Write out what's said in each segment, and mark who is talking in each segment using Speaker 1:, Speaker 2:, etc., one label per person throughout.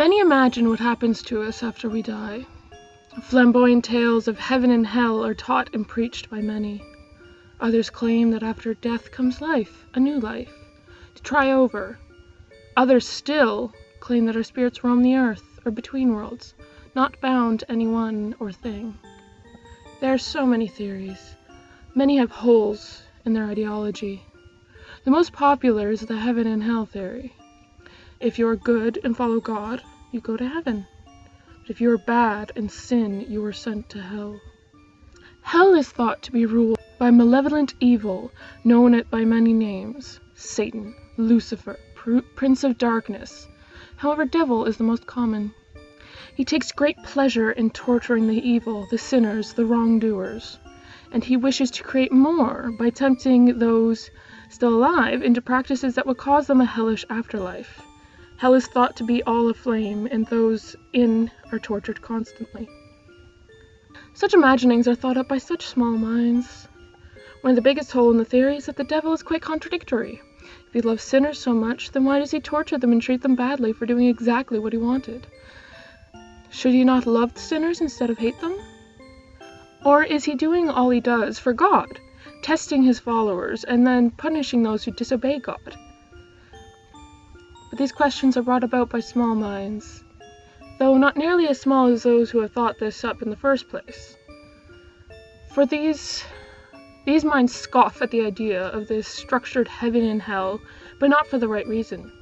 Speaker 1: Many imagine what happens to us after we die. Flamboyant tales of heaven and hell are taught and preached by many. Others claim that after death comes life, a new life, to try over. Others still claim that our spirits roam the earth or between worlds, not bound to any one or thing. There are so many theories. Many have holes in their ideology. The most popular is the heaven and hell theory. If you are good and follow God, you go to heaven. But if you are bad and sin, you are sent to hell. Hell is thought to be ruled by malevolent evil, known by many names: Satan, Lucifer, Prince of Darkness. However, devil is the most common. He takes great pleasure in torturing the evil, the sinners, the wrongdoers, and he wishes to create more by tempting those still alive into practices that would cause them a hellish afterlife. Hell is thought to be all aflame, and those in are tortured constantly. Such imaginings are thought up by such small minds. One of the biggest holes in the theory is that the devil is quite contradictory. If he loves sinners so much, then why does he torture them and treat them badly for doing exactly what he wanted? Should he not love the sinners instead of hate them? Or is he doing all he does for God, testing his followers and then punishing those who disobey God? But these questions are brought about by small minds, though not nearly as small as those who have thought this up in the first place. For these minds scoff at the idea of this structured heaven and hell, but not for the right reason.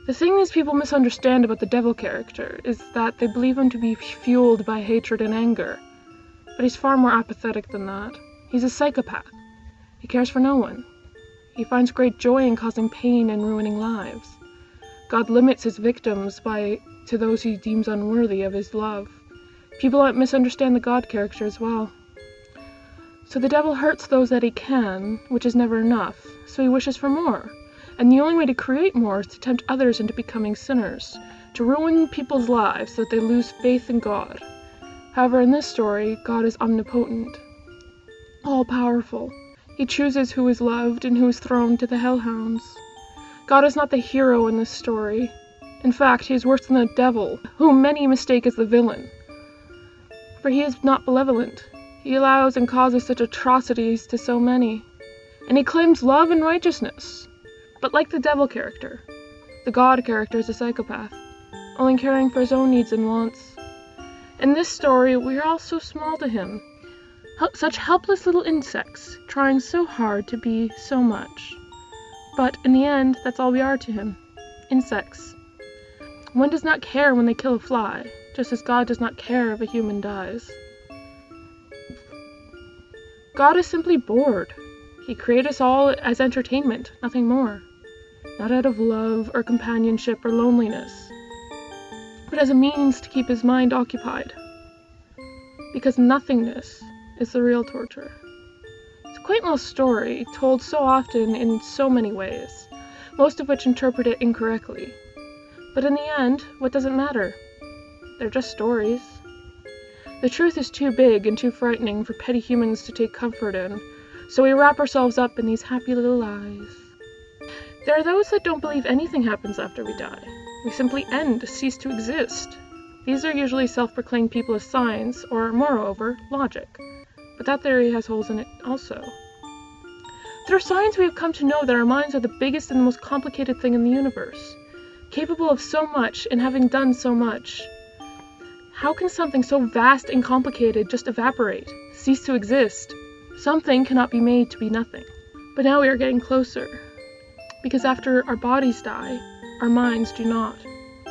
Speaker 1: The thing these people misunderstand about the devil character is that they believe him to be fueled by hatred and anger, but he's far more apathetic than that. He's a psychopath. He cares for no one. He finds great joy in causing pain and ruining lives. God limits his victims to those he deems unworthy of his love. People misunderstand the God character as well. So the devil hurts those that he can, which is never enough, so he wishes for more. And the only way to create more is to tempt others into becoming sinners, to ruin people's lives so that they lose faith in God. However, in this story, God is omnipotent, all-powerful. He chooses who is loved and who is thrown to the hellhounds. God is not the hero in this story. In fact, he is worse than the devil, whom many mistake as the villain. For he is not benevolent. He allows and causes such atrocities to so many. And he claims love and righteousness. But like the devil character, the God character is a psychopath, only caring for his own needs and wants. In this story, we are all so small to him. Such helpless little insects, trying so hard to be so much. But in the end, that's all we are to him. Insects. One does not care when they kill a fly, just as God does not care if a human dies. God is simply bored. He created us all as entertainment, nothing more. Not out of love or companionship or loneliness, but as a means to keep his mind occupied. Because nothingness is the real torture. It's a quaint little story, told so often in so many ways, most of which interpret it incorrectly. But in the end, what does it matter? They're just stories. The truth is too big and too frightening for petty humans to take comfort in, so we wrap ourselves up in these happy little lies. There are those that don't believe anything happens after we die. We simply end, cease to exist. These are usually self-proclaimed people of science, or, moreover, logic. But that theory has holes in it also. Through science we have come to know that our minds are the biggest and the most complicated thing in the universe, capable of so much and having done so much. How can something so vast and complicated just evaporate, cease to exist? Something cannot be made to be nothing. But now we are getting closer. Because after our bodies die, our minds do not.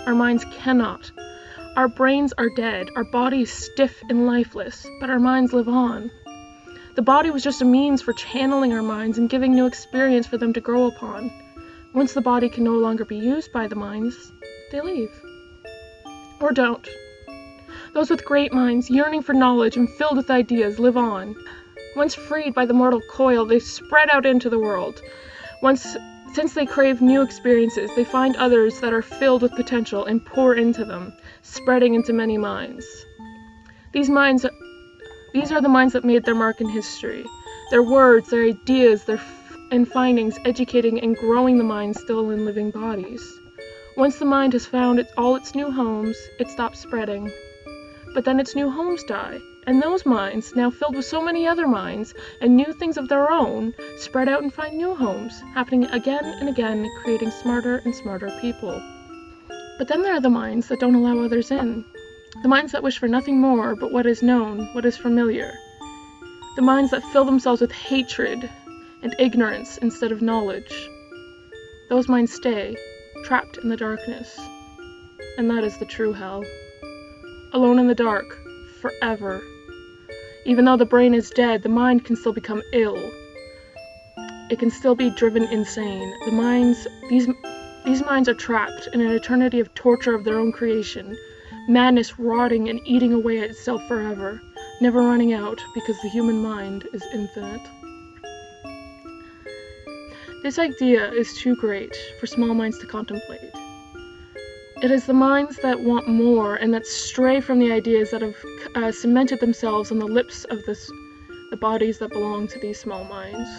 Speaker 1: Our minds cannot. Our brains are dead, our bodies stiff and lifeless, but our minds live on. The body was just a means for channeling our minds and giving new experience for them to grow upon. Once the body can no longer be used by the minds, they leave. Or don't. Those with great minds, yearning for knowledge and filled with ideas, live on. Once freed by the mortal coil, they spread out into the world. Since they crave new experiences, they find others that are filled with potential and pour into them, spreading into many minds. These are the minds that made their mark in history. Their words, their ideas, and findings educating and growing the minds still in living bodies. Once the mind has found all its new homes, it stops spreading. But then its new homes die, and those minds, now filled with so many other minds and new things of their own, spread out and find new homes, happening again and again, creating smarter and smarter people. But then there are the minds that don't allow others in. The minds that wish for nothing more but what is known, what is familiar. The minds that fill themselves with hatred and ignorance instead of knowledge. Those minds stay, trapped in the darkness. And that is the true hell. Alone in the dark, forever. Even though the brain is dead, the mind can still become ill. It can still be driven insane. These minds are trapped in an eternity of torture of their own creation, madness rotting and eating away at itself forever, never running out because the human mind is infinite. This idea is too great for small minds to contemplate. It is the minds that want more and that stray from the ideas that have cemented themselves on the lips of the bodies that belong to these small minds.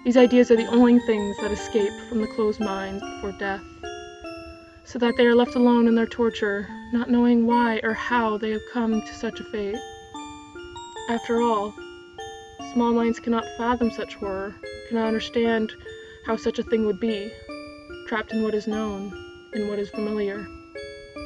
Speaker 1: These ideas are the only things that escape from the closed minds before death, so that they are left alone in their torture, not knowing why or how they have come to such a fate. After all, small minds cannot fathom such horror, cannot understand how such a thing would be, trapped in what is known, in what is familiar.